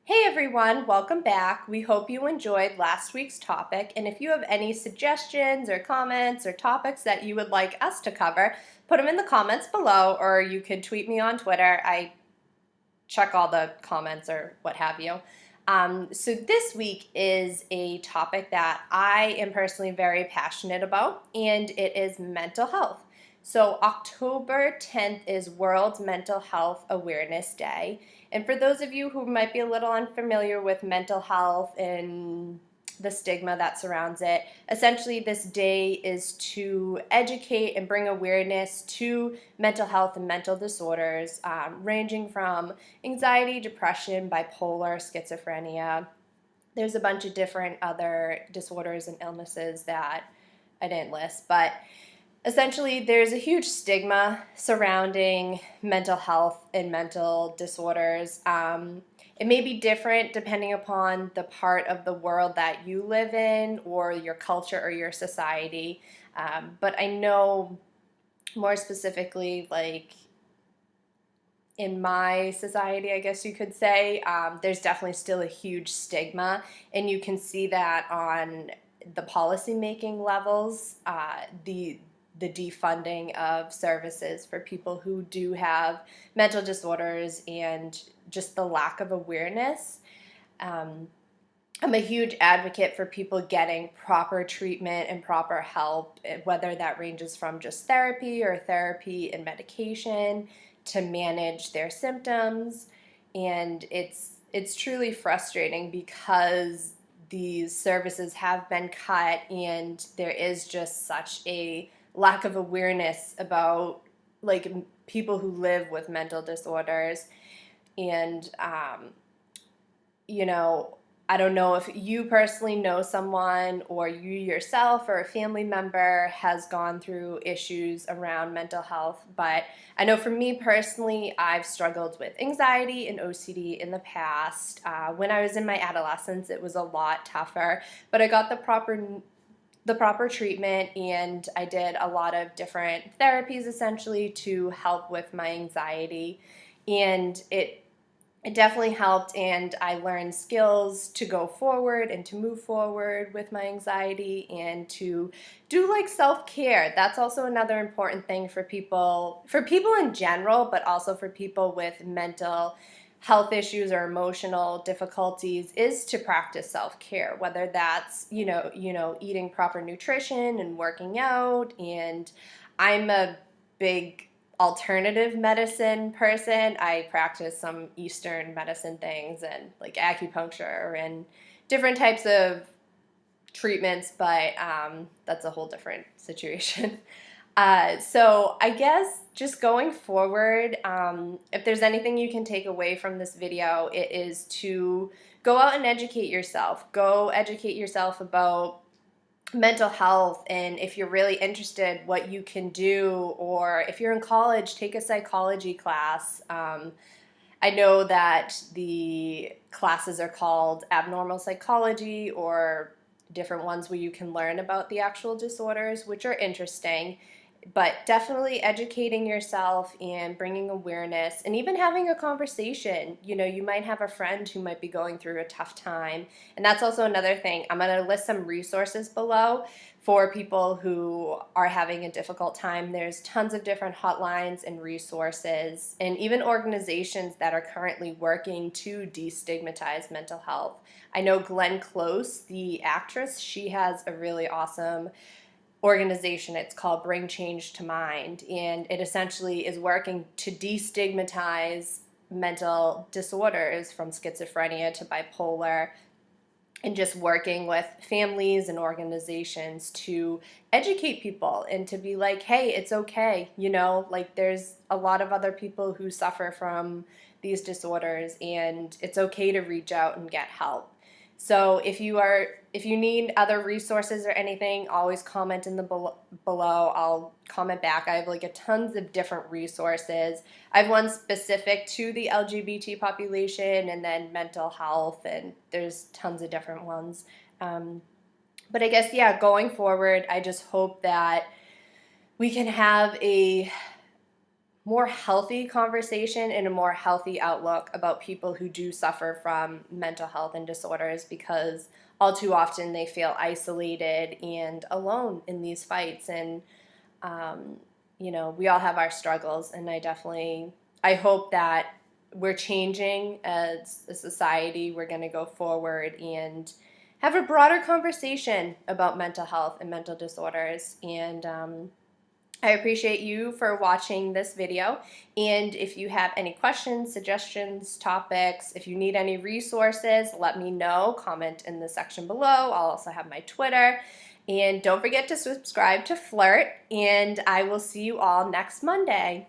Hey everyone, welcome back. We hope you enjoyed last week's topic, and if you have any suggestions or comments or topics that you would like us to cover, put them in the comments below, or you could tweet me on Twitter. I check all the comments or what have you. So this week is a topic that I am personally very passionate about, and it is mental health. So October 10th is World Mental Health Awareness Day. And for those of you who might be a little unfamiliar with mental health and the stigma that surrounds it, essentially this day is to educate and bring awareness to mental health and mental disorders, ranging from anxiety, depression, bipolar, schizophrenia. There's a bunch of different other disorders and illnesses that I didn't list, but essentially there's a huge stigma surrounding mental health and mental disorders. It may be different depending upon the part of the world that you live in or your culture or your society. But I know more specifically, like in my society, I guess you could say, there's definitely still a huge stigma, and you can see that on the policymaking levels, the defunding of services for people who do have mental disorders, and just the lack of awareness. Um, I'm a huge advocate for people getting proper treatment and proper help, whether that ranges from just therapy or therapy and medication to manage their symptoms. And it's truly frustrating because these services have been cut, and there is just such a lack of awareness about like people who live with mental disorders. And you know, I don't know if you personally know someone, or you yourself or a family member has gone through issues around mental health, but I know for me personally, I've struggled with anxiety and OCD in the past. When I was in my adolescence, it was a lot tougher, but I got the proper treatment, and I did a lot of different therapies essentially to help with my anxiety, and it definitely helped, and I learned skills to go forward and to move forward with my anxiety and to do like self-care. That's also another important thing for people in general, but also for people with mental health issues or emotional difficulties, is to practice self-care, whether that's eating proper nutrition and working out. And I'm a big alternative medicine person. I practice some Eastern medicine things and like acupuncture and different types of treatments, but that's a whole different situation. So I guess just going forward, if there's anything you can take away from this video, it is to go out and educate yourself. Go educate yourself about mental health, and if you're really interested, what you can do, or if you're in college, take a psychology class. I know that the classes are called abnormal psychology, or different ones where you can learn about the actual disorders, which are interesting. But definitely educating yourself and bringing awareness, and even having a conversation. You might have a friend who might be going through a tough time, and that's also another thing. I'm going to list some resources below for people who are having a difficult time. There's tons of different hotlines and resources, and even organizations that are currently working to destigmatize mental health. I know Glenn Close, the actress, she has a really awesome organization. It's called Bring Change to Mind, and it essentially is working to destigmatize mental disorders from schizophrenia to bipolar, and just working with families and organizations to educate people and to be like, hey, it's okay, like there's a lot of other people who suffer from these disorders, and it's okay to reach out and get help. So if you need other resources or anything, always comment in the below. I'll comment back. I have like a tons of different resources. I have one specific to the LGBT population, and then mental health, and there's tons of different ones. But I guess, yeah, going forward, I just hope that we can have a more healthy conversation and a more healthy outlook about people who do suffer from mental health and disorders, because all too often they feel isolated and alone in these fights. And we all have our struggles, and I hope that we're changing as a society. We're going to go forward and have a broader conversation about mental health and mental disorders. And I appreciate you for watching this video. And if you have any questions, suggestions, topics, if you need any resources, let me know. Comment in the section below. I'll also have my Twitter. And don't forget to subscribe to Flirt. And I will see you all next Monday.